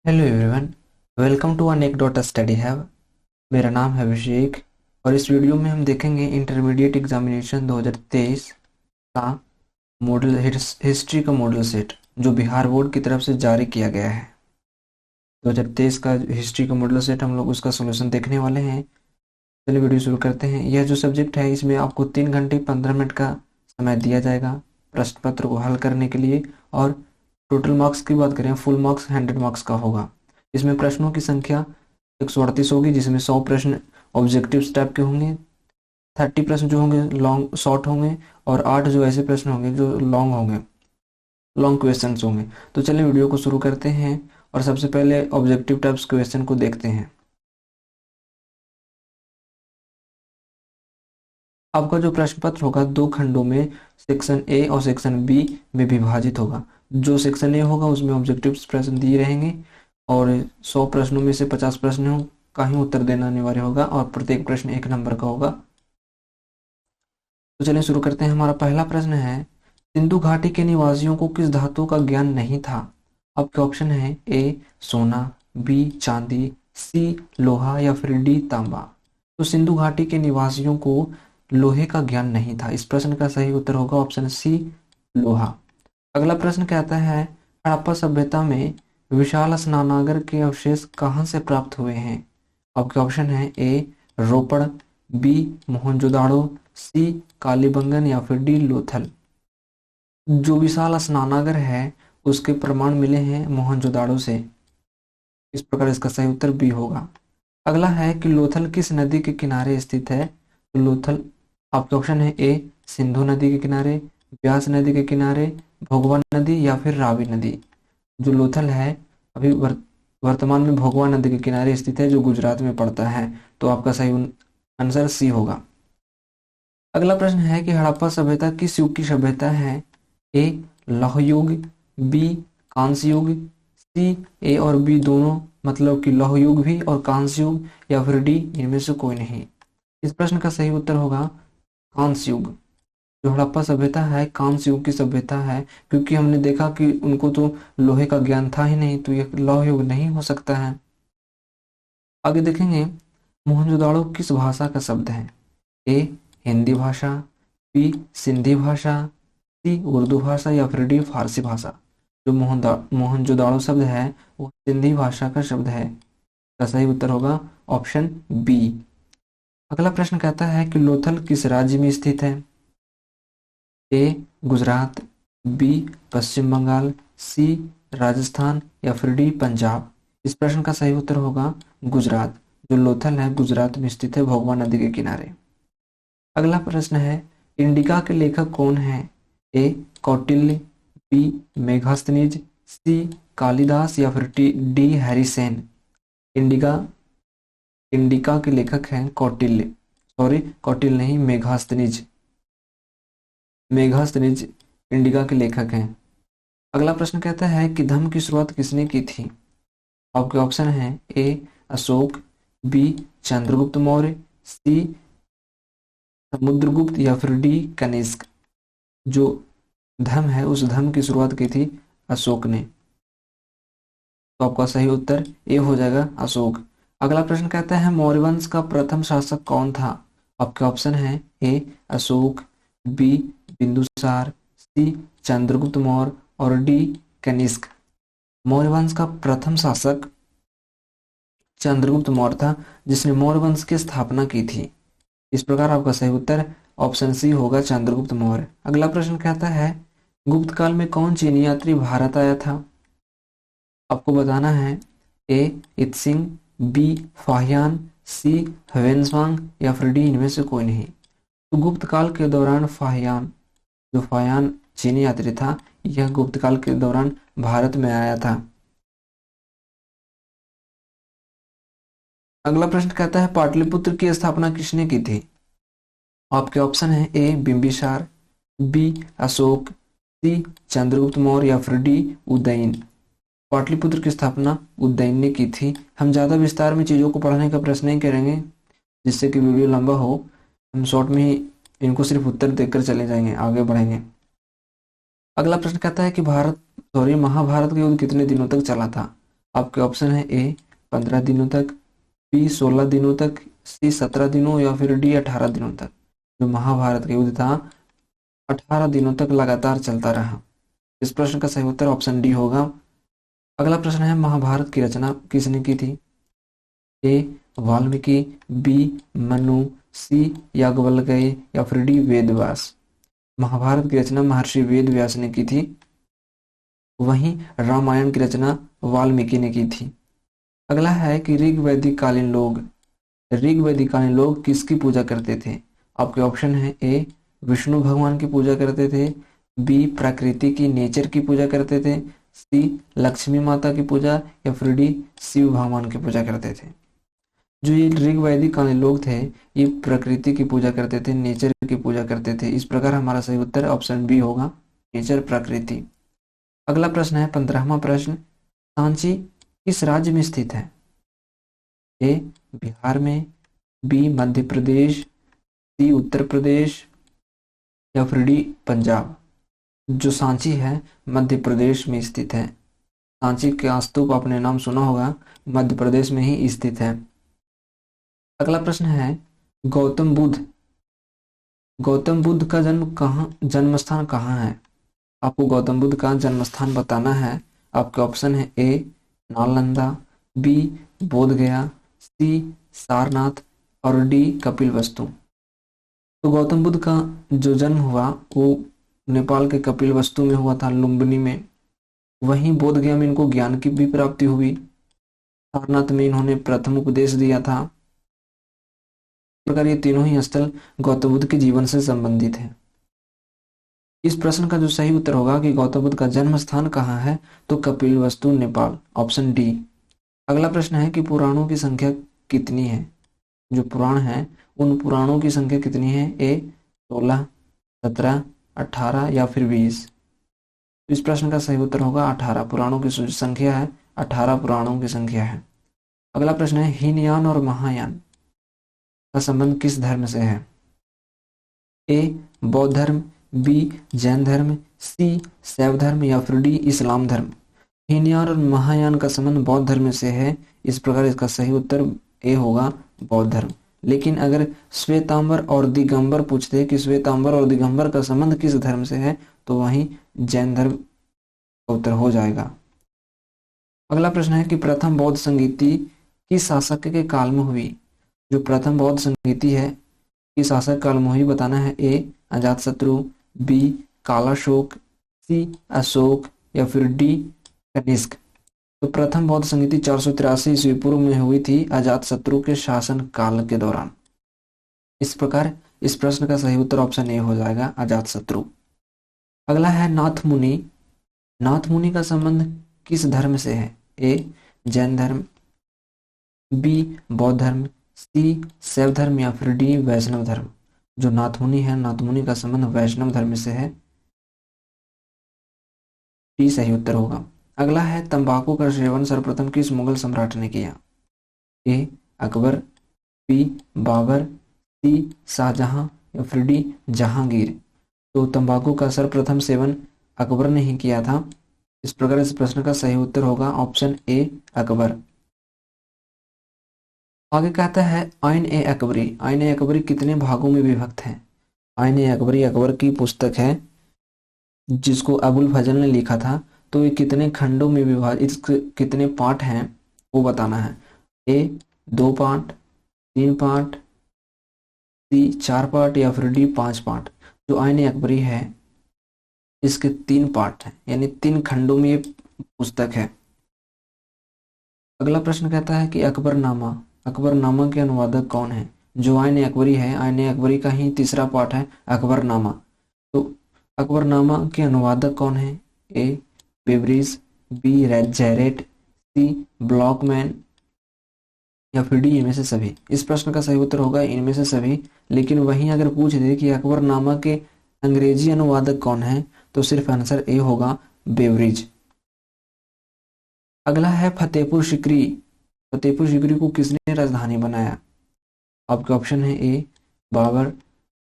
Hello everyone, welcome to Anecdota study hub. मेरा नाम है अभिषेक और इस वीडियो में हम देखेंगे इंटरमीडिएट एग्जामिनेशन 2023 का मॉडल हिस्ट्री का मॉडल सेट जो बिहार बोर्ड की तरफ से जारी किया गया है। 2023 का हिस्ट्री का मॉडल सेट हम लोग उसका सोल्यूशन देखने वाले हैं। चलिए वीडियो शुरू करते हैं। यह जो सब्जेक्ट है इसमें आपको 3 घंटे 15 मिनट का समय दिया जाएगा प्रश्न पत्र को हल करने के लिए। और टोटल मार्क्स की बात करें, फुल मार्क्स 100 मार्क्स का होगा। इसमें प्रश्नों की संख्या 138 होगी, जिसमें 100 प्रश्न ऑब्जेक्टिव टाइप के होंगे, 30 प्रश्न जो होंगे लॉन्ग शॉर्ट होंगे और 8 जो ऐसे प्रश्न होंगे जो लॉन्ग होंगे, लॉन्ग क्वेश्चंस होंगे। तो चलिए वीडियो को शुरू करते हैं और सबसे पहले ऑब्जेक्टिव टाइप्स क्वेश्चन को देखते हैं। आपका जो प्रश्न पत्र होगा 2 खंडों में सेक्शन ए और सेक्शन बी में विभाजित होगा। जो सेक्शन ए होगा उसमें ऑब्जेक्टिव प्रश्न दिए रहेंगे और 100 प्रश्नों में से 50 प्रश्नों का ही उत्तर देना अनिवार्य होगा और प्रत्येक प्रश्न 1 नंबर का होगा। तो चलिए शुरू करते हैं। हमारा पहला प्रश्न है, सिंधु घाटी के निवासियों को किस धातु का ज्ञान नहीं था? आपके ऑप्शन है ए सोना, बी चांदी, सी लोहा या फिर डी तांबा। तो सिंधु घाटी के निवासियों को लोहे का ज्ञान नहीं था। इस प्रश्न का सही उत्तर होगा ऑप्शन सी लोहा। अगला प्रश्न कहता है, हड़प्पा सभ्यता में विशाल स्नानागार के अवशेष कहाँ से प्राप्त हुए हैं? आपके ऑप्शन है ए रोपड़, बी मोहनजोदाड़ो, सी कालीबंगन या फिर डी लोथल। जो विशाल स्नानागार है उसके प्रमाण मिले हैं मोहनजोदाड़ो से। इस प्रकार इसका सही उत्तर बी होगा। अगला है कि लोथल किस नदी के किनारे स्थित है? तो लोथल, आपके ऑप्शन है ए सिंधु नदी के किनारे, ब्यास नदी के किनारे, भोगवा नदी या फिर रावी नदी। जो लोथल है अभी वर्तमान में भोगवा नदी के किनारे स्थित है जो गुजरात में पड़ता है। तो आपका सही आंसर सी होगा। अगला प्रश्न है कि हड़प्पा सभ्यता किस युग की सभ्यता है? ए लौह युग, बी कांस्य युग, सी ए और बी दोनों मतलब कि लौह युग भी और कांस्य युग, या फिर डी इनमें से कोई नहीं। इस प्रश्न का सही उत्तर होगा कांस्य युग। जो हड़प्पा सभ्यता है कांस्य युग की सभ्यता है, क्योंकि हमने देखा कि उनको तो लोहे का ज्ञान था ही नहीं, तो यह लौह युग नहीं हो सकता है। आगे देखेंगे, मोहनजोदाड़ो किस भाषा का शब्द है? ए हिंदी भाषा, बी सिंधी भाषा, सी उर्दू भाषा या फिर डी फारसी भाषा। जो मोहनजोदाड़ो शब्द है वो सिंधी भाषा का शब्द है। इसका सही उत्तर होगा ऑप्शन बी। अगला प्रश्न कहता है कि लोथल किस राज्य में स्थित है? ए गुजरात, बी पश्चिम बंगाल, सी राजस्थान या फिर डी पंजाब। इस प्रश्न का सही उत्तर होगा गुजरात। जो लोथल है गुजरात में स्थित है भोगवा नदी के किनारे। अगला प्रश्न है, इंडिका के लेखक कौन है? ए कौटिल्य, बी मेघास्तनीज, सी कालिदास या फिर डी हैरिसेन। इंडिका इंडिका के लेखक हैं कौटिल्य, सॉरी कौटिल्य नहीं मेघास्तनीज। मेघास्तनीज इंडिका के लेखक हैं। अगला प्रश्न कहता है कि धम्म की शुरुआत किसने की थी? आपके ऑप्शन है ए अशोक, बी चंद्रगुप्त मौर्य, सी समुद्रगुप्त या फिर डी कनिष्क। जो धम्म है उस धम्म की शुरुआत की थी अशोक ने। तो आपका सही उत्तर ए हो जाएगा अशोक। अगला प्रश्न कहता है मौर्य वंश का प्रथम शासक कौन था? आपके ऑप्शन है ए अशोक, बी बिंदुसार, सी चंद्रगुप्त मौर्य और डी कनिष्क। मौर्य वंश का प्रथम शासक चंद्रगुप्त मौर्य था, जिसने मौर्य वंश की स्थापना की थी। इस प्रकार आपका सही उत्तर ऑप्शन सी होगा चंद्रगुप्त मौर्य। अगला प्रश्न कहता है गुप्त काल में कौन चीनी यात्री भारत आया था? आपको बताना है ए इत्सिंग, बी फाहियान, सी ह्वेनसांग या फिर डी इनमें से कोई नहीं। तो गुप्त काल के दौरान फाहियान, जो फाहियान चीनी यात्री था, यह गुप्त काल के दौरान भारत में आया था। अगला प्रश्न कहता है पाटलिपुत्र की स्थापना किसने की थी? आपके ऑप्शन है ए बिंबिसार, बी अशोक, सी चंद्रगुप्त मौर्य या फिर डी उदयन। पाटलिपुत्र की स्थापना उदयन ने की थी। हम ज़्यादा विस्तार में चीज़ों को पढ़ने का प्रश्न नहीं करेंगे जिससे कि वीडियो लंबा हो। हम शॉर्ट में ही इनको सिर्फ उत्तर देकर चले जाएंगे, आगे बढ़ेंगे। अगला प्रश्न कहता है कि महाभारत का युद्ध कितने दिनों तक चला था? आपके ऑप्शन है ए 15 दिनों तक, बी 16 दिनों तक, सी 17 दिनों या फिर डी 18 दिनों तक। जो महाभारत का युद्ध था 18 दिनों तक लगातार चलता रहा। इस प्रश्न का सही उत्तर ऑप्शन डी होगा। अगला प्रश्न है महाभारत की रचना किसने की थी? ए वाल्मीकि, बी मनु, सी याज्ञवल्क्य या फिर डी वेदव्यास। महाभारत की रचना महर्षि वेद व्यास ने की थी। वहीं रामायण की रचना वाल्मीकि ने की थी। अगला है कि ऋग वैदिक कालीन लोग किसकी पूजा करते थे? आपके ऑप्शन है ए विष्णु भगवान की पूजा करते थे, बी प्रकृति की नेचर की पूजा करते थे, सी लक्ष्मी माता की पूजा या फिर डी शिव भगवान की पूजा करते थे। जो ये ऋग वैदिक कालीन लोग थे ये प्रकृति की पूजा करते थे, नेचर की पूजा करते थे। इस प्रकार हमारा सही उत्तर ऑप्शन बी होगा, नेचर प्रकृति। अगला प्रश्न है 15वां प्रश्न, सांची किस राज्य में स्थित है? ए बिहार में, बी मध्य प्रदेश, सी उत्तर प्रदेश या फिर डी पंजाब। जो सांची है मध्य प्रदेश में स्थित है। सांची का स्तूप आपने नाम सुना होगा, मध्य प्रदेश में ही स्थित है। अगला प्रश्न है गौतम बुद्ध का जन्म स्थान कहाँ है? आपको गौतम बुद्ध का जन्म स्थान बताना है। आपके ऑप्शन है ए नालंदा, बी बोध गया, सी सारनाथ और डी कपिलवस्तु। तो गौतम बुद्ध का जो जन्म हुआ वो नेपाल के कपिलवस्तु में हुआ था, लुम्बिनी में। वहीं बोध गया में इनको ज्ञान की भी प्राप्ति हुई। सारनाथ में इन्होंने प्रथम उपदेश दिया था। इस प्रकार ये तीनों ही स्थल गौतम बुद्ध के जीवन से संबंधित है। इस प्रश्न का जो सही उत्तर होगा कि गौतम बुद्ध का जन्म स्थान कहाँ है, तो कपिलवस्तु नेपाल, ऑप्शन डी। अगला प्रश्न है कि पुराणों की संख्या कितनी है? जो पुराण है उन पुराणों की संख्या कितनी है? ए 16, 17, 18 या फिर 20। इस प्रश्न का सही उत्तर होगा 18। पुराणों की संख्या है 18, पुराणों की संख्या है। अगला प्रश्न है हीनयान और महायान का संबंध किस धर्म से है? ए बौद्ध धर्म, बी जैन धर्म, सी शैव धर्म या फिर डी इस्लाम धर्म। हीनयान और महायान का संबंध बौद्ध धर्म से है। इस प्रकार इसका सही उत्तर ए होगा, बौद्ध धर्म। लेकिन अगर श्वेतांबर और दिगंबर पूछते कि श्वेतांबर और दिगंबर का संबंध किस धर्म से है, तो वहीं जैन धर्म का उत्तर हो जाएगा। अगला प्रश्न है कि प्रथम बौद्ध संगीति किस शासक के काल में हुई? जो प्रथम बौद्ध संगीति है किस शासक काल में हुई बताना है। ए अजातशत्रु, बी कालाशोक, सी अशोक या फिर डी कनिष्क। तो प्रथम बौद्ध संगीति 483 ईस्वी पूर्व में हुई थी, अजातशत्रु के शासन काल के दौरान। इस प्रकार इस प्रश्न का सही उत्तर ऑप्शन ए हो जाएगा, अजातशत्रु। अगला है नाथ मुनि। नाथ मुनि का संबंध किस धर्म से है? ए जैन धर्म, बी बौद्ध धर्म, सी शैव धर्म या फिर डी वैष्णव धर्म। जो नाथ मुनि है, नाथ मुनि का संबंध वैष्णव धर्म से है। डी सही उत्तर होगा। अगला है तंबाकू का सेवन सर्वप्रथम किस मुगल सम्राट ने किया? ए अकबर, बी बाबर, सी शाहजहां या फिर डी जहांगीर। तो तंबाकू का सर्वप्रथम सेवन अकबर ने ही किया था। इस प्रकार इस प्रश्न का सही उत्तर होगा ऑप्शन ए अकबर। आगे कहता है आइन ए अकबरी। आइन ए अकबरी कितने भागों में विभक्त है? आइन ए अकबरी अकबर की पुस्तक है जिसको अबुल फजल ने लिखा था। तो ये कितने खंडों में विभाजित, कितने पार्ट हैं वो बताना है। ए 2 पार्ट, 3 पार्ट, सी 4 पार्ट या फिर डी 5 पार्ट। जो आइन ए अकबरी है इसके 3 पार्ट हैं, यानी 3 खंडों में ये पुस्तक है। अगला प्रश्न कहता है कि अकबरनामा के अनुवादक कौन है? जो आइन ए अकबरी है, आइन ए अकबरी का ही तीसरा पार्ट है अकबरनामा। तो अकबरनामा के अनुवादक कौन है? ए बेवरिज, बी जैरेट, सी ब्लॉकमैन या फिर डी इनमें से सभी। इस प्रश्न का सही उत्तर होगा इनमें से सभी। लेकिन वहीं अगर पूछ दे कि अकबरनामा के अंग्रेजी अनुवादक कौन है, तो सिर्फ आंसर ए होगा, बेवरिज। अगला है फतेहपुर सिकरी। फतेहपुर सिकरी को किसने राजधानी बनाया? आपके ऑप्शन है ए बाबर,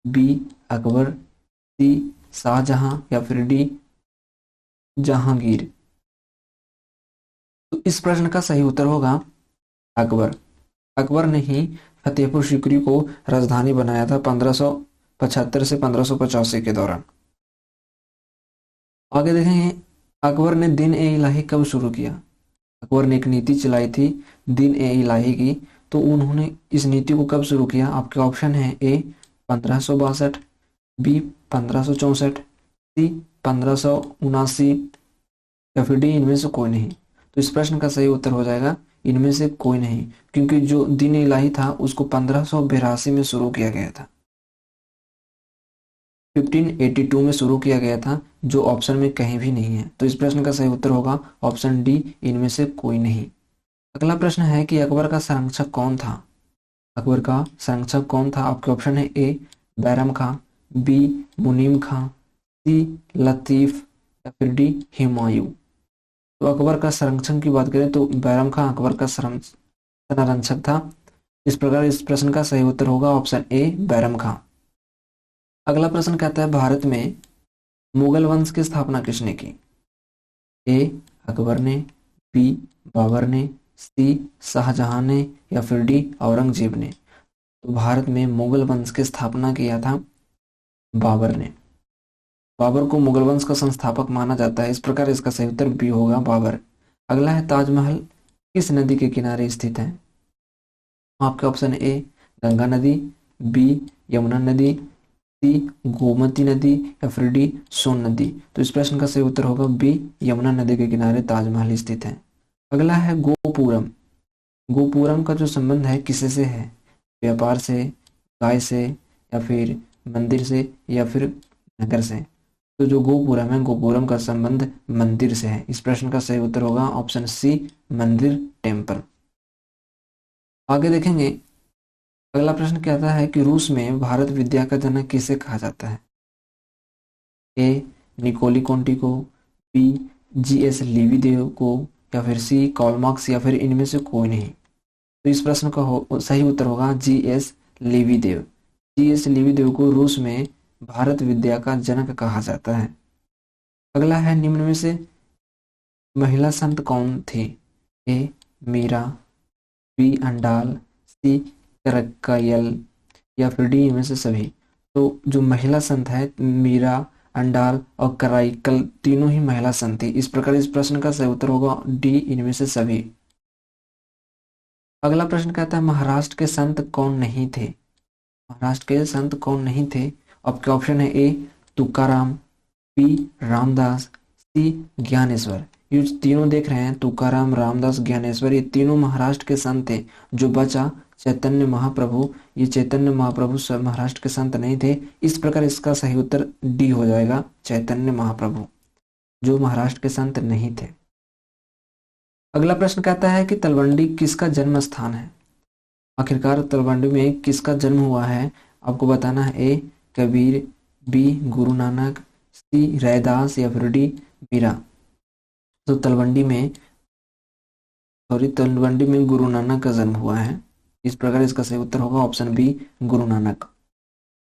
बी अकबर, सी शाहजहां या फिर डी जहांगीर। तो इस प्रश्न का सही उत्तर होगा अकबर। अकबर ने ही फतेहपुर सीकरी को राजधानी बनाया था 1575 से 1585 के दौरान। आगे देखेंगे, अकबर ने दिन ए इलाही कब शुरू किया। अकबर ने एक नीति चलाई थी दिन ए इलाही की, तो उन्होंने इस नीति को कब शुरू किया। आपके ऑप्शन है ए 1562, बी 1564, सी 1579 या फिर डी इनमें से कोई नहीं। तो इस प्रश्न का सही उत्तर हो जाएगा इनमें से कोई नहीं, क्योंकि जो दिन इलाही था उसको 1582 में शुरू किया गया था, 1582 में शुरू किया गया था, जो ऑप्शन में कहीं भी नहीं है। तो इस प्रश्न का सही उत्तर होगा ऑप्शन डी, इनमें से कोई नहीं। अगला प्रश्न है कि अकबर का संरक्षक कौन था। अकबर का संरक्षक कौन था। आपके ऑप्शन है ए बैरम खां, बी मुनीम खां, सी लतीफ या फिर डी हुमायूं। तो अकबर का संरक्षण की बात करें तो बैरम खां अकबर का संरक्षक था। इस प्रकार इस प्रश्न का सही उत्तर होगा ऑप्शन ए बैरम खां। अगला प्रश्न कहता है भारत में मुगल वंश की स्थापना किसने की। ए अकबर ने, बी बाबर ने, सी शाहजहां ने या फिर डी औरंगजेब ने। तो भारत में मुगल वंश की स्थापना किया था बाबर ने। बाबर को मुगल वंश का संस्थापक माना जाता है, इस प्रकार इसका सही उत्तर बी होगा बाबर। अगला है ताजमहल किस नदी के किनारे स्थित है। आपके ऑप्शन ए गंगा नदी, बी यमुना नदी, सी गोमती नदी या फिर डी सोन नदी। तो इस प्रश्न का सही उत्तर होगा बी यमुना नदी के किनारे ताजमहल स्थित है। अगला है गोपुरम। गोपुरम का जो संबंध है किससे से है। व्यापार से, गाय से या फिर मंदिर से या फिर नगर से। तो जो गोपुरम है, गोपुरम का संबंध मंदिर से है। इस प्रश्न का सही उत्तर होगा ऑप्शन सी मंदिर, टेम्पल। आगे देखेंगे, अगला प्रश्न कहता है कि रूस में भारत विद्या का जनक किसे कहा जाता है। ए निकोली कोंटी को, बी जीएस लीवीदेव को या फिर सी कार्ल मार्क्स या फिर इनमें से कोई नहीं। तो इस प्रश्न का सही उत्तर होगा जीएस लीवीदेव। जीएस लीवीदेव को रूस में भारत विद्या का जनक कहा जाता है। अगला है निम्न में से महिला संत कौन थी। ए मीरा, बी अंडाल, सी करक्कायल या फिर डी इनमें से सभी। तो जो महिला संत है मीरा, अंडाल और कराइकल तीनों ही महिला संत थी। इस प्रकार इस प्रश्न का सही उत्तर होगा डी इनमें से सभी। अगला प्रश्न कहता है महाराष्ट्र के संत कौन नहीं थे। महाराष्ट्र के संत कौन नहीं थे। आपके ऑप्शन है ए तुकाराम, बी रामदास, सी ज्ञानेश्वर। ये तीनों देख रहे हैं तुकाराम, रामदास, ज्ञानेश्वर, ये तीनों महाराष्ट्र के संत थे। जो बचा चैतन्य महाप्रभु, ये चैतन्य महाप्रभु महाराष्ट्र के संत नहीं थे। इस प्रकार इसका सही उत्तर डी हो जाएगा चैतन्य महाप्रभु, जो महाराष्ट्र के संत नहीं थे। अगला प्रश्न कहता है कि तलवंडी किसका जन्म स्थान है। आखिरकार तलवंडी में किसका जन्म हुआ है। आपको बताना है ए कबीर, बी गुरु नानक, सी रैदास या फिर डी मीरा। तो तलवंडी में गुरु नानक का जन्म हुआ है। इस प्रकार इसका सही उत्तर होगा ऑप्शन बी गुरु नानक।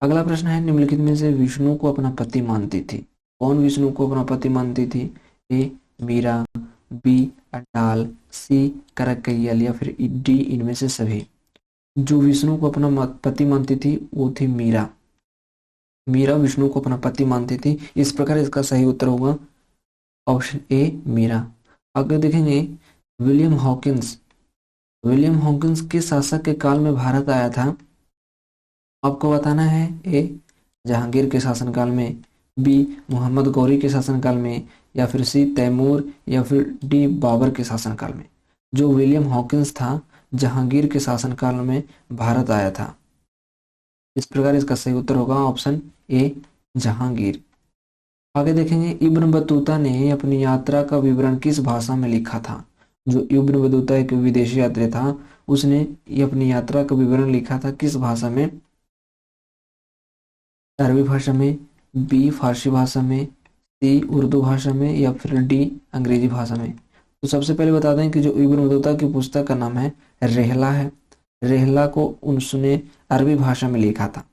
अगला प्रश्न है निम्नलिखित में से विष्णु को अपना पति मानती थी। कौन विष्णु को अपना पति मानती थी। ए मीरा, बी अंडाल, सी करक्कैयल या फिर डी इनमें से सभी। जो विष्णु को अपना पति मानती थी वो थी मीरा। मीरा विष्णु को अपना पति मानती थी। इस प्रकार इसका सही उत्तर होगा ऑप्शन ए मीरा। आगे देखेंगे विलियम हॉकिंस। विलियम हॉकिंस किस शासक के काल में भारत आया था। आपको बताना है ए जहांगीर के शासनकाल में, बी मोहम्मद गौरी के शासनकाल में या फिर सी तैमूर या फिर डी बाबर के शासनकाल में। जो विलियम हॉकिंस था जहांगीर के शासनकाल में भारत आया था। इस प्रकार इसका सही उत्तर होगा ऑप्शन ए जहांगीर। आगे देखेंगे इब्न बतूता ने अपनी यात्रा का विवरण किस भाषा में लिखा था। जो इब्न बतूता एक विदेशी यात्री था, उसने ये अपनी यात्रा का विवरण लिखा था किस भाषा में। अरबी भाषा में, बी फारसी भाषा में, सी उर्दू भाषा में या फिर डी अंग्रेजी भाषा में। तो सबसे पहले बता दें कि जो इब्न बतूता की पुस्तक का नाम है रेहला है। रेहला को उसने अरबी भाषा में लिखा था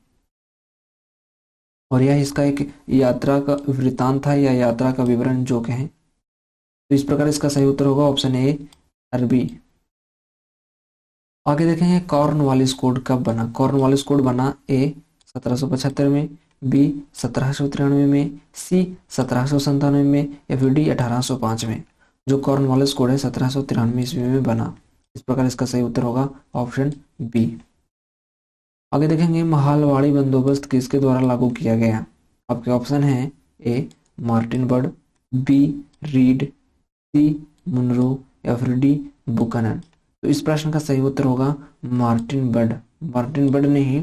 और यह इसका एक यात्रा का वृतांत था या यात्रा का विवरण जो कहें। तो इस प्रकार इसका सही उत्तर होगा ऑप्शन ए अरबी। आगे देखेंगे कॉर्नवालिस कोड कब बना। कॉर्नवालिस कोड बना ए 1775 में, बी 1793 में, सी 1797 में, या फिर डी 1805 में। जो कॉर्नवालिस कोड है 1793 ईस्वी में बना। इस प्रकार इसका सही उत्तर होगा ऑप्शन बी। आगे देखेंगे महालवाड़ी बंदोबस्त किसके द्वारा लागू किया गया। आपके ऑप्शन है ए मार्टिन बर्ड, बी रीड, सी मुनरो, या फिर डी बुकनन। तो इस प्रश्न का सही उत्तर होगा मार्टिन बर्ड। मार्टिन बर्ड ने ही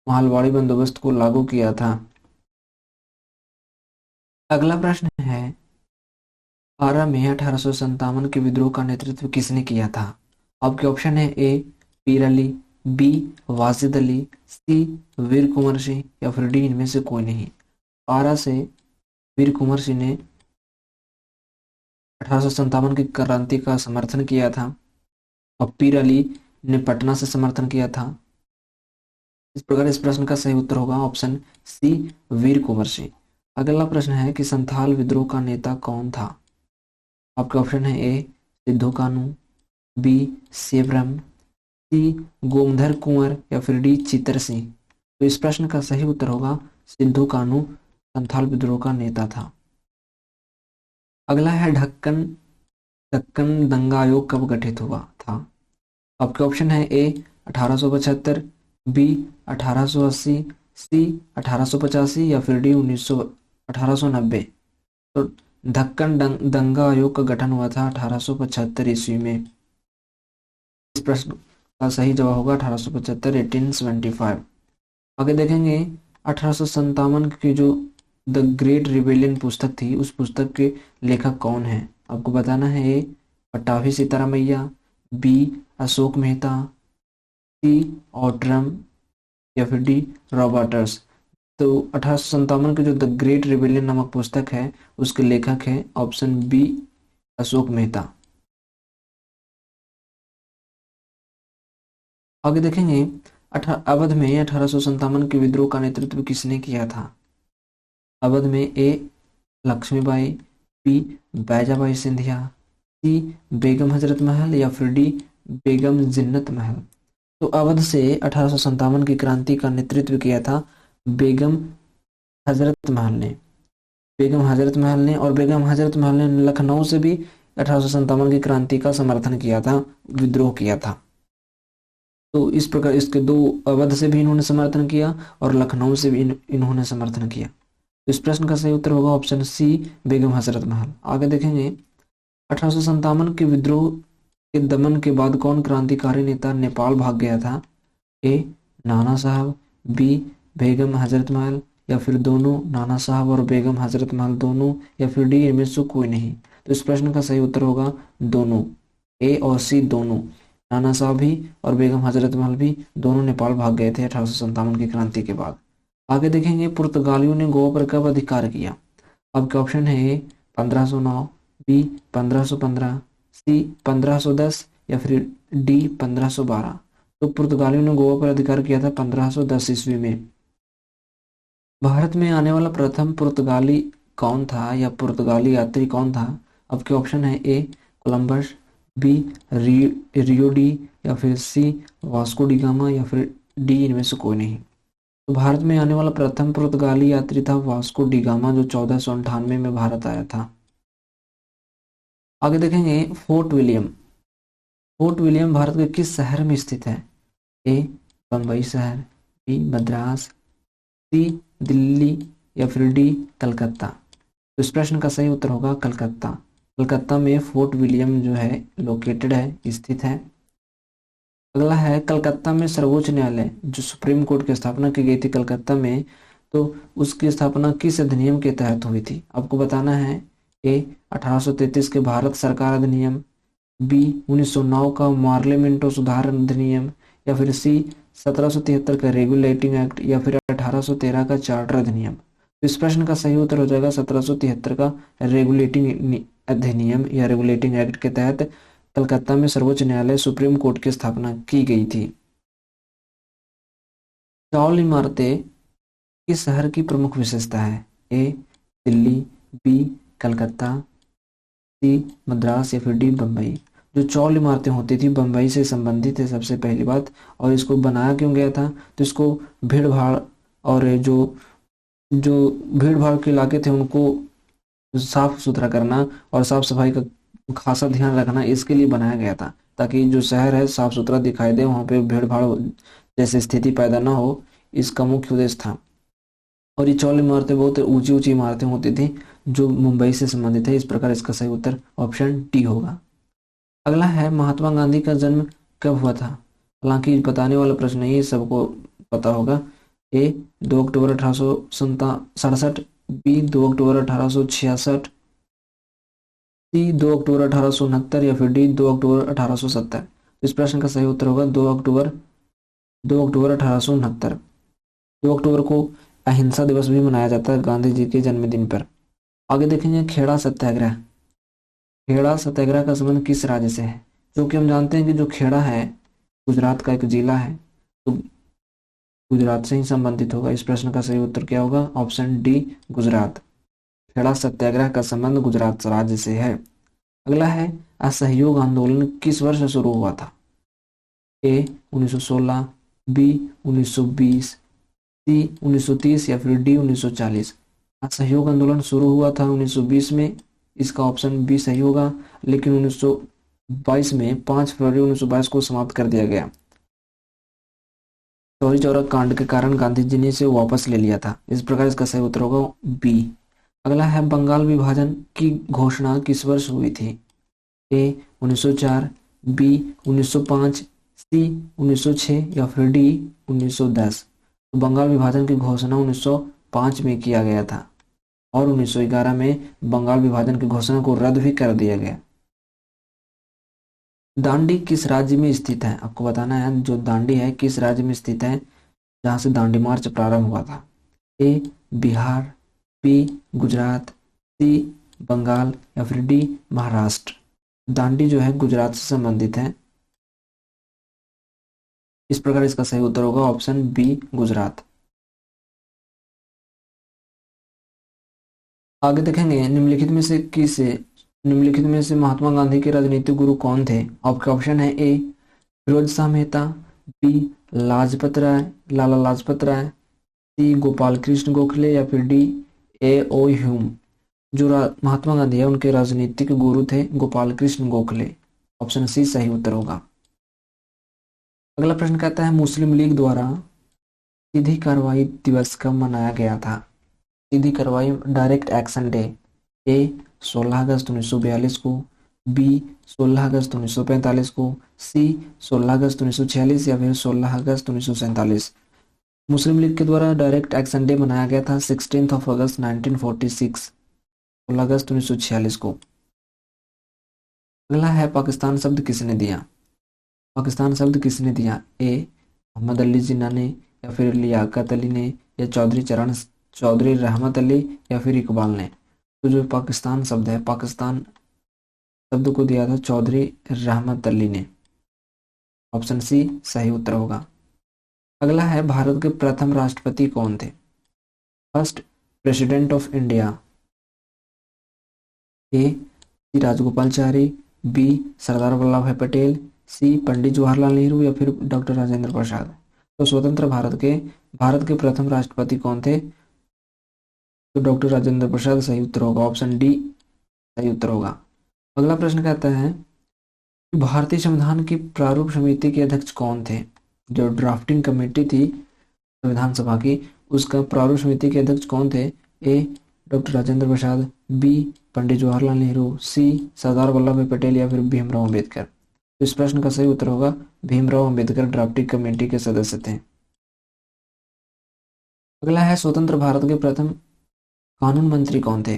महालवाड़ी बंदोबस्त को लागू किया था। अगला प्रश्न है 12 मई 1857 के विद्रोह का नेतृत्व किसने किया था। आपके ऑप्शन है ए पीर अली, बी वाजिद अली, सी वीर कुंवर सिंह, या फिर डी इनमें से कोई नहीं। आरा से वीर कुंवर सिंह ने 1857 की क्रांति का समर्थन किया था और पीर अली ने पटना से समर्थन किया था। इस प्रकार इस प्रश्न का सही उत्तर होगा ऑप्शन सी वीर कुंवर सिंह। अगला प्रश्न है कि संथाल विद्रोह का नेता कौन था। आपके ऑप्शन है ए सिद्धू कानू, बी सेवरम, सी गोमधर कुंवर, या फिर डी चितर सिंह। तो इस प्रश्न का सही उत्तर होगा सिद्धू कानू संथाल विद्रोह का नेता था। अगला है ढक्कन दक्कन दंगा आयोग कब गठित हुआ था। आपके ऑप्शन है ए 1875, बी 1880, सी 1885, या फिर डी 1890। तो दक्कन दंगा आयोग का गठन हुआ था 1875 ईस्वी में। इस प्रश्न का सही जवाब होगा 1875 1875। आगे देखेंगे 1857 की जो द ग्रेट रिबेलियन पुस्तक थी उस पुस्तक के लेखक कौन है। आपको बताना है ए पट्टाभी सीतारामैया, बी अशोक मेहता, सी ऑट्रम, या फिर डी रॉबर्टस। तो 1857 की जो द ग्रेट रिबेलियन नामक पुस्तक है उसके लेखक है ऑप्शन बी अशोक मेहता। आगे देखेंगे अवध में 1857 के विद्रोह का नेतृत्व किसने किया था। अवध में ए लक्ष्मीबाई, बी बैजाबाई सिंधिया, सी बेगम हजरत महल, या फिर डी बेगम जिन्नत महल। तो अवध से 1857 की क्रांति का नेतृत्व किया था बेगम हजरत महल ने। बेगम हजरत महल ने और बेगम हजरत महल ने लखनऊ से भी 1857 की क्रांति का समर्थन किया था, विद्रोह किया था। तो इस प्रकार इसके दो, अवध से भी इन्होंने समर्थन किया और लखनऊ से भी इन्होंने समर्थन किया। तो इस प्रश्न का सही उत्तर होगा ऑप्शन सी बेगम हजरत महल। आगे देखेंगे 1857 के विद्रोह के दमन के बाद कौन क्रांतिकारी नेता नेपाल भाग गया था। ए नाना साहब, बी बेगम हजरत महल, या फिर दोनों, नाना साहब और बेगम हजरत महल दोनों, या फिर डी इनमें से कोई नहीं। तो इस प्रश्न का सही उत्तर होगा दोनों, ए और सी दोनों। नाना साहब भी और बेगम हजरत महल भी दोनों नेपाल भाग गए थे 1857 की क्रांति के बाद। आगे देखेंगे पुर्तगालियों ने गोवा पर कब अधिकार किया। आपके ऑप्शन है ए 1509, बी 1515, सी 1510, या फिर डी 1512। तो पुर्तगालियों ने गोवा पर अधिकार किया था 1510 ईस्वी में। भारत में आने वाला प्रथम पुर्तगाली कौन था या पुर्तगाली यात्री कौन था। आपके ऑप्शन है ए कोलंबस, बी रियो डी, या फिर सी वास्को डी गामा, या फिर डी इनमें से कोई नहीं। तो भारत में आने वाला प्रथम पुर्तगाली यात्री था वास्को डी गामा जो 1498 में भारत आया था। आगे देखेंगे fort William. Fort William Bharat के किस शहर में स्थित है। ए बम्बई शहर, बी मद्रास, सी दिल्ली, या फिर डी कलकत्ता। तो इस प्रश्न का सही उत्तर होगा कलकत्ता। कलकत्ता में फोर्ट विलियम जो है लोकेटेड है, स्थित है। अगला है कलकत्ता में सर्वोच्च न्यायालय जो सुप्रीम कोर्ट की स्थापना की गई थी कलकत्ता में, तो उसकी स्थापना किस अधिनियम के तहत हुई थी। आपको बताना है ए 1833 के भारत सरकार अधिनियम, बी 1909 का पार्लियामेंटो सुधार अधिनियम, या फिर सी 1773 का रेगुलेटिंग एक्ट, या फिर 1813 का चार्टर अधिनियम। तो इस प्रश्न का सही उत्तर हो जाएगा 1773 का रेगुलेटिंग अधिनियम या रेगुलेटिंग एक्ट के तहत कलकत्ता में सर्वोच्च न्यायालय सुप्रीम कोर्ट की स्थापना की गई थी। चौल इमारतें किस शहर की प्रमुख विशेषता है। ए दिल्ली, बी कलकत्ता, सी मद्रास, या फिर डी बम्बई। जो चौल इमारतें होती थी बम्बई से संबंधित है सबसे पहली बात। और इसको बनाया क्यों गया था, तो इसको भीड़ भाड़ और जो जो भीड़ भाड़ के इलाके थे उनको साफ सुथरा करना और साफ सफाई का खासा ध्यान रखना, इसके लिए बनाया गया था, ताकि जो शहर है साफ सुथरा दिखाई दे, वहाँ पे भीड़ भाड़ जैसी स्थिति पैदा ना हो, इसका मुख्य उद्देश्य था। और ये चौल इमारतें बहुत ऊंची ऊंची इमारतें होती थी जो मुंबई से संबंधित है। इस प्रकार इसका सही उत्तर ऑप्शन डी होगा। अगला है महात्मा गांधी का जन्म कब हुआ था। हालांकि बताने वाला प्रश्न नहीं है, सबको पता होगा। ए 2 अक्टूबर 1867, बी 2 अक्टूबर 1866, सी 2 अक्टूबर 1869 या फिर डी 2 अक्टूबर 1870। इस प्रश्न का सही उत्तर होगा 2 अक्टूबर 1869। 2 अक्टूबर को अहिंसा दिवस भी मनाया जाता है गांधी जी के जन्मदिन पर। आगे देखेंगे खेड़ा सत्याग्रह। खेड़ा सत्याग्रह का संबंध किस राज्य से है, क्योंकि हम जानते हैं कि जो खेड़ा है गुजरात का एक जिला है, तो गुजरात से ही संबंधित होगा। इस प्रश्न का सही उत्तर क्या होगा, ऑप्शन डी गुजरात। खेड़ा सत्याग्रह का संबंध गुजरात राज्य से है। अगला है असहयोग आंदोलन किस वर्ष शुरू हुआ था। ए 1916, बी 1920, सी 1930 या फिर डी 1940। असहयोग आंदोलन शुरू हुआ था 1920 में, इसका ऑप्शन बी सही होगा। लेकिन 1922 में 5 फरवरी 1922 को समाप्त कर दिया गया। चौरी चौरा कांड के कारण गांधी जी ने इसे वापस ले लिया था। इस प्रकार इसका सही उत्तर होगा बी। अगला है बंगाल विभाजन की घोषणा किस वर्ष हुई थी। ए 1904, बी 1905, सी 1906 या फिर डी 1910। तो बंगाल विभाजन की घोषणा 1905 में किया गया था और 1911 में बंगाल विभाजन की घोषणा को रद्द भी कर दिया गया। दांडी किस राज्य में स्थित है, आपको बताना है जो दांडी है किस राज्य में स्थित है, जहां से दांडी मार्च प्रारंभ हुआ था। ए बिहार, बी गुजरात, सी बंगाल या फिर डी महाराष्ट्र। दांडी जो है गुजरात से संबंधित है। इस प्रकार इसका सही उत्तर होगा ऑप्शन बी गुजरात। आगे देखेंगे निम्नलिखित में से महात्मा गांधी के राजनीतिक गुरु कौन थे। आपके ऑप्शन है ए फिरोज शाह मेहता, बी लाला लाजपत राय, सी गोपाल कृष्ण गोखले या फिर डी ए ओ ह्यूम। जो महात्मा गांधी है उनके राजनीतिक गुरु थे गोपाल कृष्ण गोखले। ऑप्शन सी सही उत्तर होगा। अगला प्रश्न कहता है मुस्लिम लीग द्वारा सीधी कार्रवाई दिवस कब मनाया गया था। सीधी कार्रवाई डायरेक्ट एक्शन डे। ए 16 अगस्त 1942 को, बी 16 अगस्त 1945 को, सी 16 अगस्त 1946 या फिर 16 अगस्त 1947। मुस्लिम लीग के द्वारा डायरेक्ट एक्शन डे मनाया गया था 16 अगस्त 1946, 16 अगस्त 1946 को। अगला है पाकिस्तान शब्द किसने दिया। पाकिस्तान शब्द किसने दिया। ए मोहम्मद अली जिन्ना ने या फिर लियाकत अली ने या चौधरी रहमत अली या फिर इकबाल ने। तो जो पाकिस्तान शब्द है, पाकिस्तान शब्द को दिया था चौधरी रहमत अली ने। ऑप्शन सी सही उत्तर होगा। अगला है भारत के प्रथम राष्ट्रपति कौन थे। First president of India. A C Rajagopalachari, B Sardar Vallabh Bhai Patel, सी पंडित जवाहरलाल नेहरू या फिर डॉक्टर राजेंद्र प्रसाद। तो स्वतंत्र भारत के प्रथम राष्ट्रपति कौन थे, तो डॉक्टर राजेंद्र प्रसाद सही उत्तर होगा। ऑप्शन डी सही उत्तर होगा। अगला प्रश्न कहता है भारतीय संविधान की प्रारूप समिति के अध्यक्ष कौन थे। जो ड्राफ्टिंग कमेटी थी संविधान सभा की, उसका प्रारूप समिति के अध्यक्ष कौन थे। ए डॉक्टर राजेंद्र प्रसाद, बी पंडित जवाहरलाल नेहरू, सी सरदार वल्लभ भाई पटेल या फिर भीमराव अम्बेडकर। तो इस प्रश्न का सही उत्तर होगा भीमराव अम्बेडकर ड्राफ्टिंग कमेटी के सदस्य थे। अगला है स्वतंत्र भारत के प्रथम कानून मंत्री कौन थे।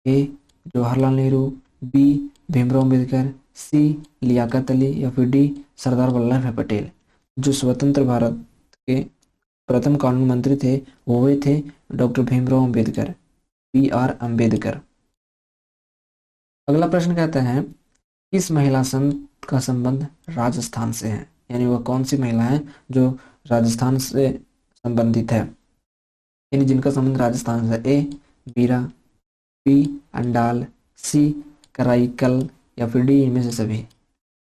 ए जवाहरलाल नेहरू, बी भीमराव अम्बेडकर, सी लियाकत अली या फिर डी सरदार वल्लभ भाई पटेल। जो स्वतंत्र भारत के प्रथम कानून मंत्री थे वो वे थे doctor Bhimrao Ambedkar, B R Ambedkar. अगला प्रश्न कहता है किस महिला संत का संबंध राजस्थान से है, यानी वह कौन सी महिला है जो राजस्थान से संबंधित है, यानी जिनका संबंध राजस्थान से। ए बीरा, बी अंडाल, सी कराईकल या फिर डी इनमें से सभी।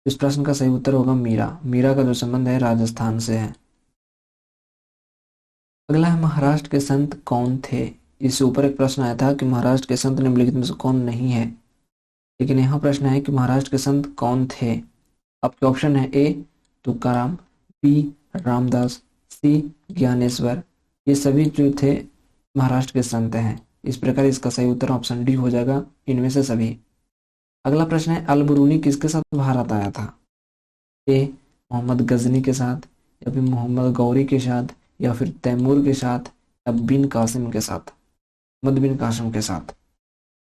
इस प्रश्न का सही उत्तर होगा मीरा। मीरा का जो संबंध है राजस्थान से है। अगला है महाराष्ट्र के संत कौन थे। इससे ऊपर एक प्रश्न आया था कि महाराष्ट्र के संत निम्नलिखित में से कौन नहीं है, लेकिन यहाँ प्रश्न है कि महाराष्ट्र के संत कौन थे। आपके ऑप्शन है ए तुकाराम, बी रामदास, सी ज्ञानेश्वर। ये सभी जो थे महाराष्ट्र के संत हैं। इस प्रकार इसका सही उत्तर ऑप्शन डी हो जाएगा, इनमें से सभी। अगला प्रश्न है अल बरूनी किसके साथ भारत आया था। ए मोहम्मद गजनी के साथ, या फिर मोहम्मद गौरी के साथ, या फिर तैमूर के साथ, या बिन कासिम के साथ, मोहम्मद बिन कासिम के साथ।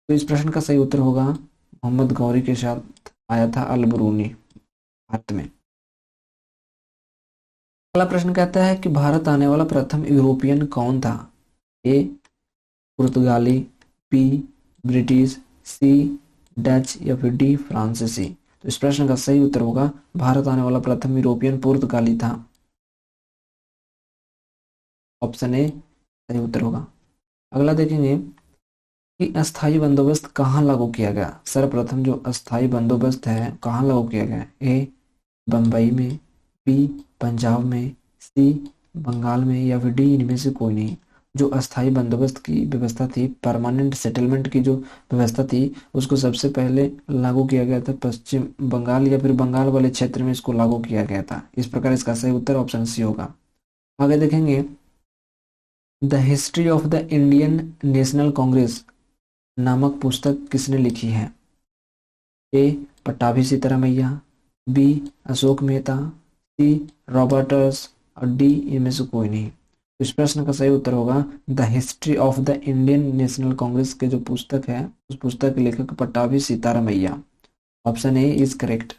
तो इस प्रश्न का सही उत्तर होगा मोहम्मद गौरी के साथ आया था अल बरूनी भारत में। अगला प्रश्न कहता है कि भारत आने वाला प्रथम यूरोपियन कौन था। ए पुर्तगाली, बी ब्रिटिश, सी डच, या फिर डी फ्रांसीसी। तो इस प्रश्न का सही उत्तर होगा भारत आने वाला प्रथम यूरोपियन पुर्तगाली था। ऑप्शन ए सही उत्तर होगा। अगला देखेंगे कि अस्थायी बंदोबस्त कहाँ लागू किया गया। सर्वप्रथम जो अस्थायी बंदोबस्त है कहाँ लागू किया गया। ए बम्बई में, बी पंजाब में, सी बंगाल में, या फिर डी इनमें से कोई नहीं। जो अस्थायी बंदोबस्त की व्यवस्था थी, परमानेंट सेटलमेंट की जो व्यवस्था थी, उसको सबसे पहले लागू किया गया था पश्चिम बंगाल या फिर बंगाल वाले क्षेत्र में इसको लागू किया गया था। इस प्रकार इसका सही उत्तर ऑप्शन सी होगा। आगे देखेंगे the history of the Indian national Congress नामक पुस्तक किसने लिखी है। ए पट्टाभी सीतारामैया, बी अशोक मेहता, सी रॉबर्टस, और डी इनमें से कोई नहीं। इस प्रश्न का सही उत्तर होगा the history of the Indian national Congress के जो पुस्तक है, उस पुस्तक के लेखक Pattabhi Sitaramayya. Option A is correct.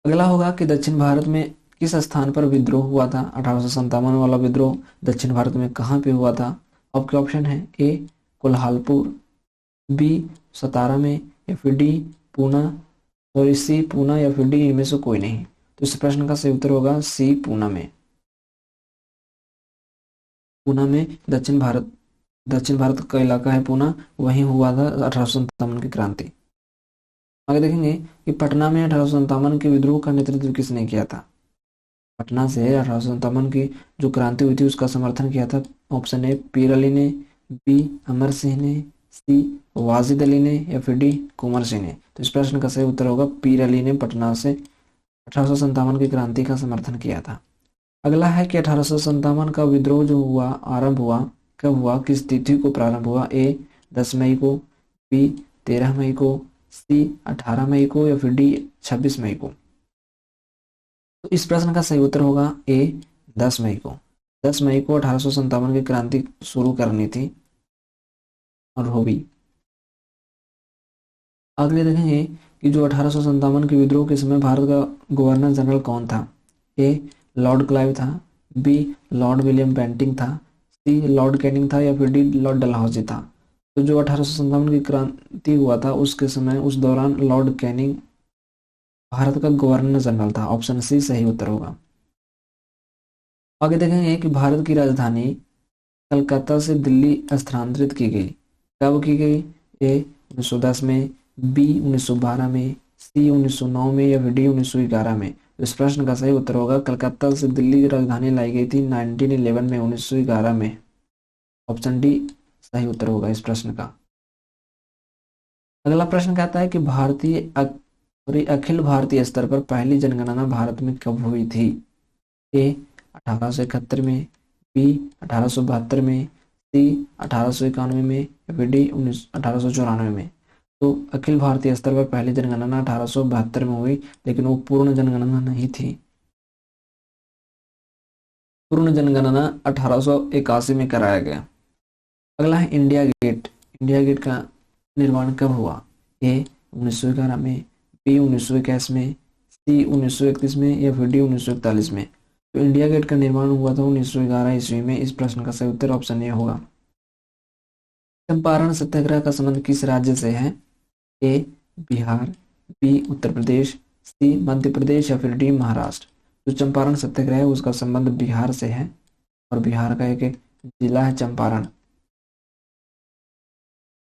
अगला होगा कि दक्षिण भारत में किस स्थान पर विद्रोह हुआ था। 1857 वाला विद्रोह दक्षिण भारत में कहाँ पे हुआ था। आपके ऑप्शन है ए कोल्हालपुर, बी सतारा में, या फिर डी पूना, और सी पूना, या फिर डी इनमें से कोई नहीं। तो इस प्रश्न का सही उत्तर होगा सी पूना में। पूना में दक्षिण भारत का इलाका है पूना, वहीं हुआ था 1857 की क्रांति। आगे देखेंगे कि पटना में 1857 के विद्रोह का नेतृत्व किसने किया था। पटना से 1857 की जो क्रांति हुई थी उसका समर्थन किया था। ऑप्शन ए पीर अली ने, बी अमर सिंह ने, सी वाजिद अली ने, या फिर डी कुंवर सिंह ने। तो इस प्रश्न का सही उत्तर होगा पीर अली ने पटना से 1857 की क्रांति का समर्थन किया था। अगला है कि 1857 का विद्रोह जो हुआ आरंभ हुआ कब हुआ, किस तिथि को प्रारंभ हुआ। ए 10 मई को, बी 13 मई को, सी 18 मई को, या फिर डी 26 मई को। तो इस प्रश्न का सही उत्तर होगा ए 10 मई को। 10 मई को 1857 की क्रांति शुरू करनी थी और हो भी। अगले देखेंगे कि जो 1857 के विद्रोह के समय भारत का गवर्नर जनरल कौन था। ए लॉर्ड क्लाइव था, बी लॉर्ड विलियम बेंटिंग था, सी लॉर्ड कैनिंग था, या फिर डी लॉर्ड डलहौजी था। तो जो 1857 की क्रांति हुआ था उसके समय उस दौरान लॉर्ड कैनिंग भारत का गवर्नर जनरल था। ऑप्शन सी सही उत्तर होगा। आगे देखेंगे कि भारत की राजधानी कलकत्ता से दिल्ली स्थानांतरित की गई, कब की गई। ए 1910 में, बी 1912 में, सी 1909 में, या फिर डी 1911 में। इस प्रश्न का सही उत्तर होगा कलकत्ता से दिल्ली की राजधानी लाई गई थी 1911 में, 1911 में। ऑप्शन डी सही उत्तर होगा इस प्रश्न का। अगला प्रश्न कहता है कि अखिल भारतीय स्तर पर पहली जनगणना भारत में कब हुई थी। ए 1871 में, बी 1872 में, सी 1891 में, या फिर डी 1894 में। तो अखिल भारतीय स्तर पर पहली जनगणना 1872 में हुई, लेकिन वो पूर्ण जनगणना नहीं थी। पूर्ण जनगणना 1881 में कराया गया। अगला है इंडिया गेट। इंडिया गेट का निर्माण कब हुआ। ए 1911 में, बी 1921 में, सी 1931 में, या फिर डी 1941 में। तो इंडिया गेट का निर्माण हुआ था 1911 ईस्वी में। इस प्रश्न का सही उत्तर ऑप्शन ए होगा। चंपारण सत्याग्रह का संबंध किस राज्य से है। ए बिहार, बी उत्तर प्रदेश, सी मध्य प्रदेश, या फिर डी महाराष्ट्र। जो चंपारण सत्याग्रह है उसका संबंध बिहार से है, और बिहार का एक जिला है चंपारण।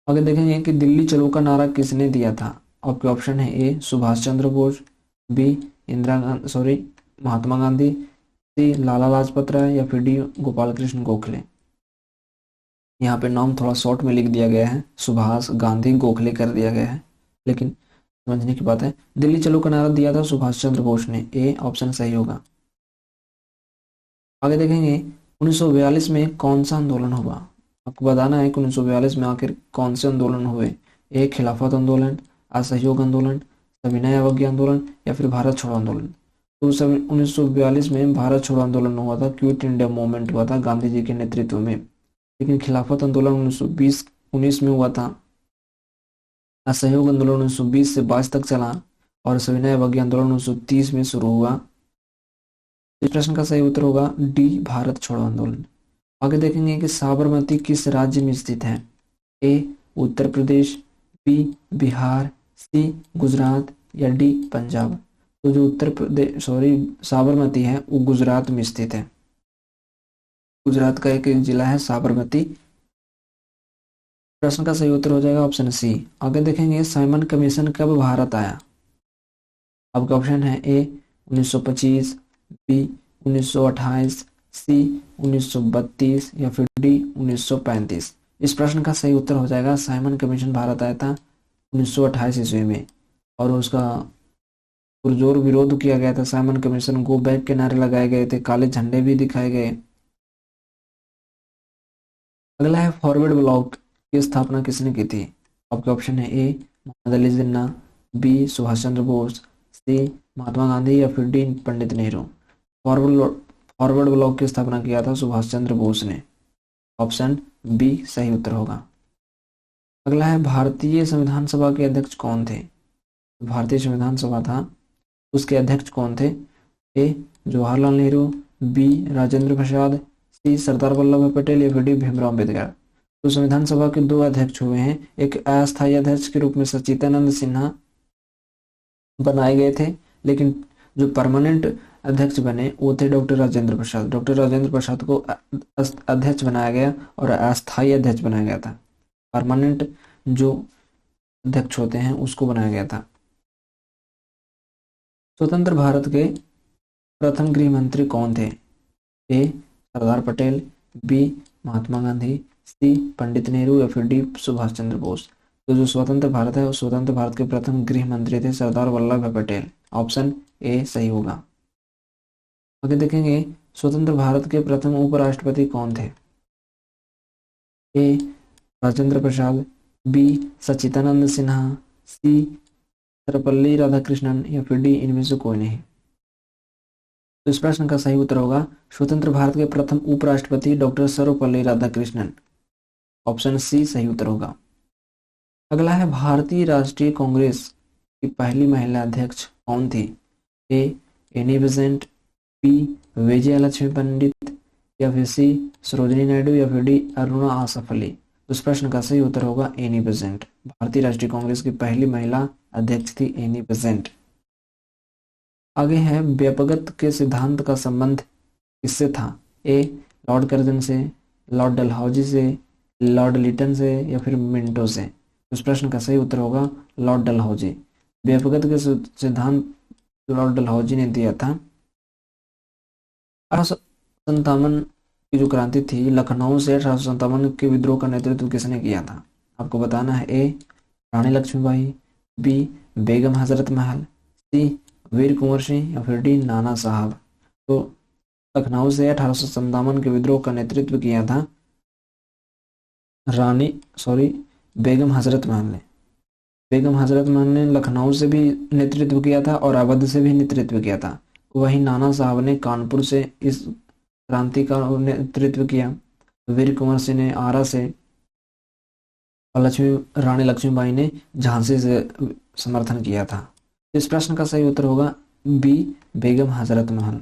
आगे देखेंगे कि दिल्ली चलो का नारा किसने दिया था। आपके ऑप्शन है ए सुभाष चंद्र बोस, बी महात्मा गांधी, सी लाला लाजपत राय या फिर डी गोपाल कृष्ण गोखले। यहाँ पे नाम थोड़ा शॉर्ट में लिख दिया गया है, सुभाष गांधी गोखले कर दिया गया है, लेकिन समझने की बात है। दिल्ली चलो का नारा दिया था सुभाष चंद्र बोस ने, ए ऑप्शन सही होगा। आगे देखेंगे 1942 में कौन सा आंदोलन हुआ। आपको बताना है कि 1942 में आखिर कौन से आंदोलन हुए। ए खिलाफत आंदोलन, असहयोग आंदोलन, सविनय अवज्ञा आंदोलन या फिर भारत छोड़ो आंदोलन। तो 1942 में भारत छोड़ो आंदोलन हुआ था, क्विट इंडिया मूवमेंट हुआ था गांधी जी के नेतृत्व में। लेकिन खिलाफत आंदोलन 1919 में हुआ था, असहयोग आंदोलन 1920 से 22 तक चला और सविनय अवज्ञा आंदोलन 1930 में शुरू हुआ। इस प्रश्न का सही उत्तर होगा डी भारत छोड़ो आंदोलन। आगे देखेंगे कि साबरमती किस राज्य में स्थित है। ए उत्तर प्रदेश, बी बिहार, सी गुजरात या डी पंजाब। तो जो उत्तर प्रदेश साबरमती है वो गुजरात में स्थित है। गुजरात का एक जिला है साबरमती। प्रश्न का सही उत्तर हो जाएगा ऑप्शन सी। आगे देखेंगे साइमन कमीशन कब भारत आया। आपका ऑप्शन है ए 1925, बी 1928, सी 1932 या फिर डी 1935। इस प्रश्न का सही उत्तर हो जाएगा साइमन कमीशन भारत आया था 1928 ईस्वी में और उसका पुरजोर विरोध किया गया था। साइमन कमीशन गो बैक के नारे लगाए गए थे, काले झंडे भी दिखाए गए। अगला है फॉरवर्ड ब्लॉक की स्थापना किसने की थी। आपके ऑप्शन है ए मोहम्मद अली जिन्ना, बी सुभाष चंद्र बोस, सी महात्मा गांधी या फिर D Pandit Nehru. Forward block की स्थापना किया था सुभाष चंद्र बोस ने। ऑप्शन बी सही उत्तर होगा। अगला है भारतीय संविधान सभा के अध्यक्ष कौन थे। भारतीय संविधान सभा था उसके अध्यक्ष कौन थे। ए जवाहरलाल नेहरू, बी राजेंद्र प्रसाद, सी सरदार वल्लभ भाई पटेल या फिर डी भीमराव अम्बेडकर। तो संविधान सभा के दो अध्यक्ष हुए हैं, एक अस्थायी अध्यक्ष के रूप में सच्चिदानंद सिन्हा बनाए गए थे, लेकिन जो परमानेंट अध्यक्ष बने वो थे डॉक्टर राजेंद्र प्रसाद। डॉक्टर राजेंद्र प्रसाद को अध्यक्ष बनाया गया और अस्थायी अध्यक्ष बनाया गया था। परमानेंट जो अध्यक्ष होते हैं उसको बनाया गया था। स्वतंत्र भारत के प्रथम गृह मंत्री कौन थे। ए सरदार पटेल, बी महात्मा गांधी, सी पंडित नेहरू या फिर डी सुभाष चंद्र बोस। तो जो स्वतंत्र भारत है, उस स्वतंत्र भारत के प्रथम गृह मंत्री थे सरदार वल्लभ भाई पटेल। ऑप्शन ए सही होगा। आगे देखेंगे स्वतंत्र भारत के प्रथम उपराष्ट्रपति कौन थे। ए राजेंद्र प्रसाद, बी सच्चिदानंद सिन्हा, सी सर्वपल्ली राधाकृष्णन या फिर डी इनमें से कोई नहीं। तो इस प्रश्न का सही उत्तर होगा स्वतंत्र भारत के प्रथम उपराष्ट्रपति doctor Sarvepalli Radhakrishnan. Option C सही उत्तर होगा। अगला है भारतीय राष्ट्रीय कांग्रेस की पहली महिला अध्यक्ष कौन थी। A Annie Besant, B Vijaya Lakshmi Pandit या फिर सी सरोजिनी नायडू या फिर डी अरुणा आसफ अली। तो इस प्रश्न का सही उत्तर होगा एनी बेसेंट। भारतीय राष्ट्रीय कांग्रेस की पहली महिला अध्यक्ष थी एनी बेसेंट। आगे है व्यापकत्व के सिद्धांत का संबंध किससे था। ए लॉर्ड कर्जन से, लॉर्ड डलहौजी से, लॉर्ड लिटन से या फिर मिंटो से। इस प्रश्न का सही उत्तर होगा लॉर्ड डलहौजी। व्यापकत्व के सिद्धांत लॉर्ड डलहौजी ने दिया था। 1857 की जो क्रांति थी लखनऊ से 1857 के विद्रोह का नेतृत्व किसने किया था। आपको बताना है ए रानी लक्ष्मीबाई, बी बेगम हजरत महल, सी वीर कुंवर सिंह या फिर डी नाना साहब। तो लखनऊ से 1857 के विद्रोह का नेतृत्व किया था बेगम हजरत महल ने। बेगम हजरत महल ने लखनऊ से भी नेतृत्व किया था और अवध से भी नेतृत्व किया था। वहीं नाना साहब ने कानपुर से इस क्रांति का नेतृत्व किया। वीर कुंवर सिंह ने आरा से और रानी लक्ष्मीबाई ने झांसी से समर्थन किया था। इस प्रश्न का सही उत्तर होगा बी बेगम हजरत महल।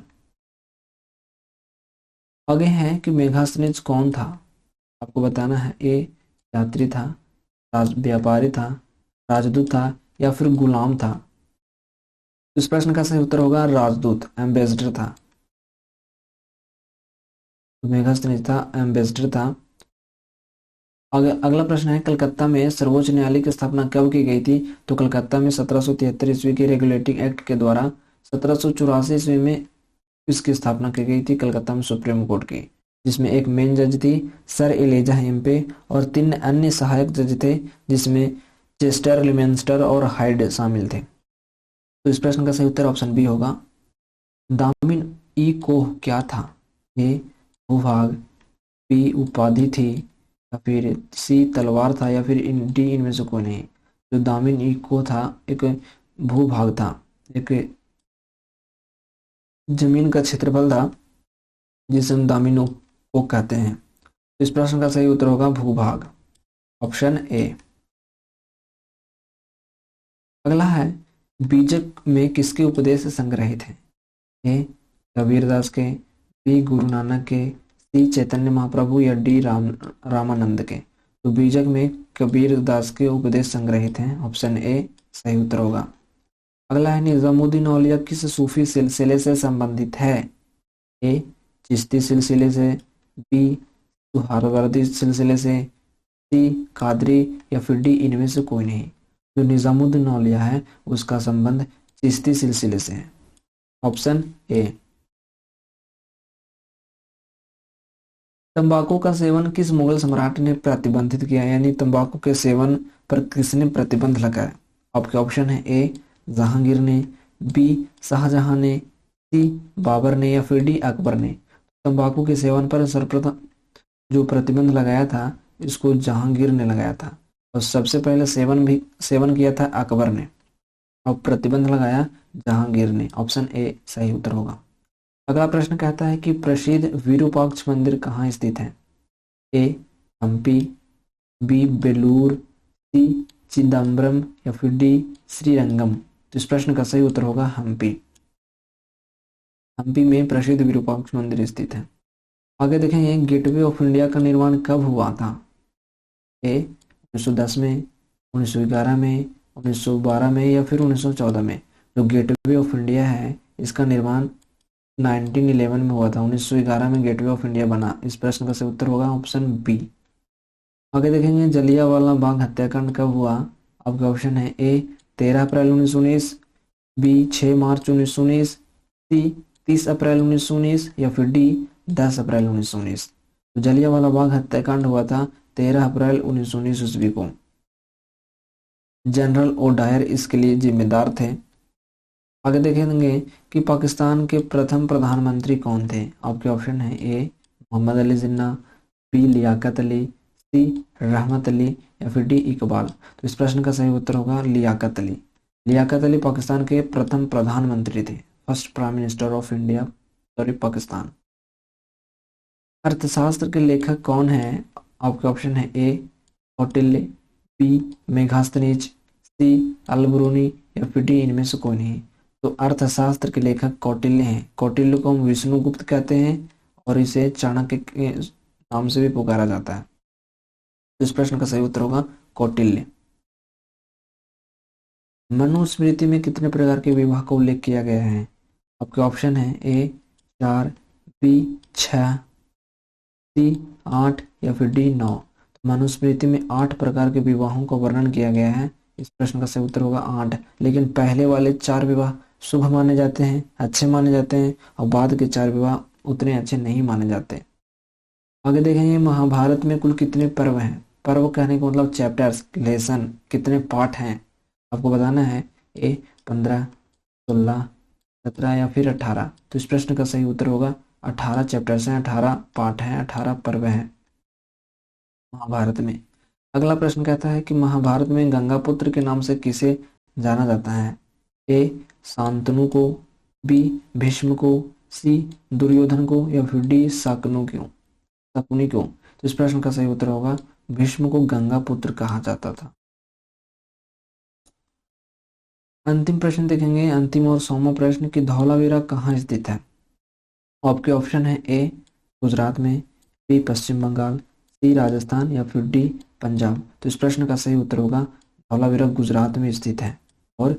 आगे है कि मेघासनिज कौन था। आपको बताना है ए यात्री था, व्यापारी था, राजदूत था या फिर गुलाम था। इस प्रश्न का सही उत्तर होगा राजदूत, एम्बेसडर था। मेघासनिज था, एम्बेसडर था। अगला प्रश्न है, कलकत्ता में सर्वोच्च न्यायालय की स्थापना कब की गई थी? तो कलकत्ता में 1773 ईस्वी के रेगुलेटिंग एक्ट के द्वारा 1784 ईस्वी में इसकी स्थापना की गई थी, कलकत्ता में सुप्रीम कोर्ट की, जिसमें एक मेन जज थी सर एलिजा हेम्पे और 3 अन्य सहायक जज थे, जिसमें चेस्टर, लिमेंस्टर और हाइड शामिल थे। तो इस प्रश्न का सही उत्तर ऑप्शन बी होगा। दामिन ई कोह क्या था? ए भूभाग, बी उपाधि थी, या फिर सी तलवार था, या फिर डी इनमें से कोई नहीं। जो दामिन ई कोह था एक भूभाग था, एक जमीन का क्षेत्रफल था जिसे हम दामिन को कहते हैं। इस प्रश्न का सही उत्तर होगा भूभाग, ऑप्शन ए। अगला है, बीजक में किसके उपदेश संग्रहित हैं? ए कबीरदास के, बी गुरु नानक के, सी चैतन्य महाप्रभु, या डी रामानंद के। तो बीजक में कबीरदास के उपदेश संग्रहित हैं, ऑप्शन ए सही उत्तर होगा। अगला है, निजामुद्दीन औलिया किस सूफी सिलसिले से संबंधित है? ए चिश्ती सिलसिले से, बी सुहरावर्दी सिलसिले से, सी कादरी, या फिर डी इनमें से कोई नहीं। जो निजामुद्दीन औलिया है उसका संबंध चिश्ती सिलसिले से है, ऑप्शन ए। तंबाकू का सेवन किस मुगल सम्राट ने प्रतिबंधित किया? यानी तंबाकू के सेवन पर किसने प्रतिबंध लगाया? आपके ऑप्शन है, ए जहांगीर ने, बी शाहजहां ने, सी बाबर ने, या फिर डी अकबर ने। तंबाकू के सेवन पर सर्वप्रथम जो प्रतिबंध लगाया था इसको जहांगीर ने लगाया था, और सबसे पहले सेवन किया था अकबर ने, और प्रतिबंध लगाया जहांगीर ने। ऑप्शन ए सही उत्तर होगा। अगला प्रश्न कहता है कि प्रसिद्ध विरूपाक्ष मंदिर कहाँ स्थित है? ए हम्पी, बी बेलूर, सी चिदम्बरम, या फिर डी श्रीरंगम। तो इस प्रश्न का सही उत्तर होगा हम्पी। हम्पी में प्रसिद्ध विरूपाक्ष मंदिर स्थित है। आगे देखेंगे, गेटवे ऑफ इंडिया का निर्माण कब हुआ था? ए 1910 में, 1911 में, 1912 में, या फिर 1914 में। जो गेटवे ऑफ इंडिया है इसका निर्माण 1911 में हुआ था, 1911 में गेटवे ऑफ इंडिया बना। इस प्रश्न का सही उत्तर होगा ऑप्शन बी। आगे देखेंगे, जलियांवाला बाग हत्याकांड कब हुआ? आपके ऑप्शन है, ए 13 अप्रैल 1919, बी 6 मार्च 1919, सी 30 अप्रैल 1919, या फिर डी 10 अप्रैल 1919। तो जलियांवाला बाग हत्याकांड हुआ था 13 अप्रैल 1919 ईस्वी को। जनरल ओ डायर इसके लिए जिम्मेदार थे। आगे देखेंगे कि पाकिस्तान के प्रथम प्रधानमंत्री कौन थे? आपके ऑप्शन है, ए मोहम्मद अली जिन्ना, बी लियाकत अली, सी रहमत अली, या फिर डी इकबाल। तो इस प्रश्न का सही उत्तर होगा लियाकत अली। लियाकत अली पाकिस्तान के प्रथम प्रधानमंत्री थे, first prime minister of India, sorry Pakistan. अर्थशास्त्र के लेखक कौन है? आपके ऑप्शन है, ए कौटिल्य, बी मेगास्थनीज, सी अलबरूनी, या फिर डी इनमें से कोई नहीं। तो अर्थशास्त्र के लेखक कौटिल्य हैं। कौटिल्य को हम विष्णुगुप्त कहते हैं और इसे चाणक्य के नाम से भी पुकारा जाता है। तो इस प्रश्न का सही उत्तर होगा कौटिल्य। मनुस्मृति में कितने प्रकार के विवाह का उल्लेख किया गया है? आपके ऑप्शन है, ए 4, बी 6, सी 8, या फिर डी 9। तो मनुस्मृति में 8 प्रकार के विवाहों का वर्णन किया गया है। इस प्रश्न का सही उत्तर होगा 8। लेकिन पहले वाले 4 विवाह शुभ माने जाते हैं, अच्छे माने जाते हैं, और बाद के 4 विवाह उतने अच्छे नहीं माने जाते। आगे देखेंगे, महाभारत में कुल कितने पर्व हैं? पर्व कहने का मतलब चैप्टर्स, लेसन, कितने पाठ हैं आपको बताना है। ए 15, 16, 17, या फिर 18। तो इस प्रश्न का सही उत्तर होगा 18 चैप्टर्स हैं, 18 पाठ हैं, 18 पर्व हैं महाभारत में। अगला प्रश्न कहता है कि महाभारत में गंगापुत्र के नाम से किसे जाना जाता है? ए शांतनु को, बी भीष्म को, सी दुर्योधन को, या फिर डी शकुनी को। तो इस प्रश्न का सही उत्तर होगा भीष्म को गंगापुत्र कहा जाता था। अंतिम प्रश्न देखेंगे, अंतिम और 100वां प्रश्न कि धौलावीरा कहाँ स्थित है? आपके ऑप्शन है, ए गुजरात में, बी पश्चिम बंगाल, सी राजस्थान, या फिर डी पंजाब। तो इस प्रश्न का सही उत्तर होगा धौलावीरा गुजरात में स्थित है और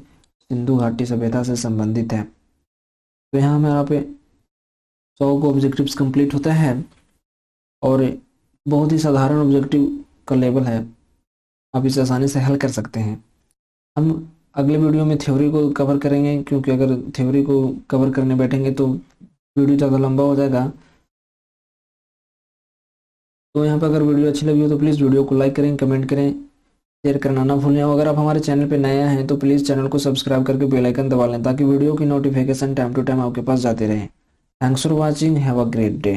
सिंधु घाटी सभ्यता से संबंधित है। तो यहाँ हमारा पे 100 को ऑब्जेक्टिव्स कंप्लीट होता है और बहुत ही साधारण ऑब्जेक्टिव का लेवल है, आप इसे आसानी से हल कर सकते हैं। हम अगले वीडियो में थ्योरी को कवर करेंगे, क्योंकि अगर थ्योरी को कवर करने बैठेंगे तो वीडियो ज़्यादा लंबा हो जाएगा। तो यहाँ पर अगर वीडियो अच्छी लगी हो तो प्लीज़ वीडियो को लाइक करें, कमेंट करें, शेयर करना ना भूलें। अगर आप हमारे चैनल पर नए हैं तो प्लीज़ चैनल को सब्सक्राइब करके बेल आइकन दबा लें, ताकि वीडियो की नोटिफिकेशन टाइम टू टाइम आपके पास जाते रहें। Thanks for watching, have a great day.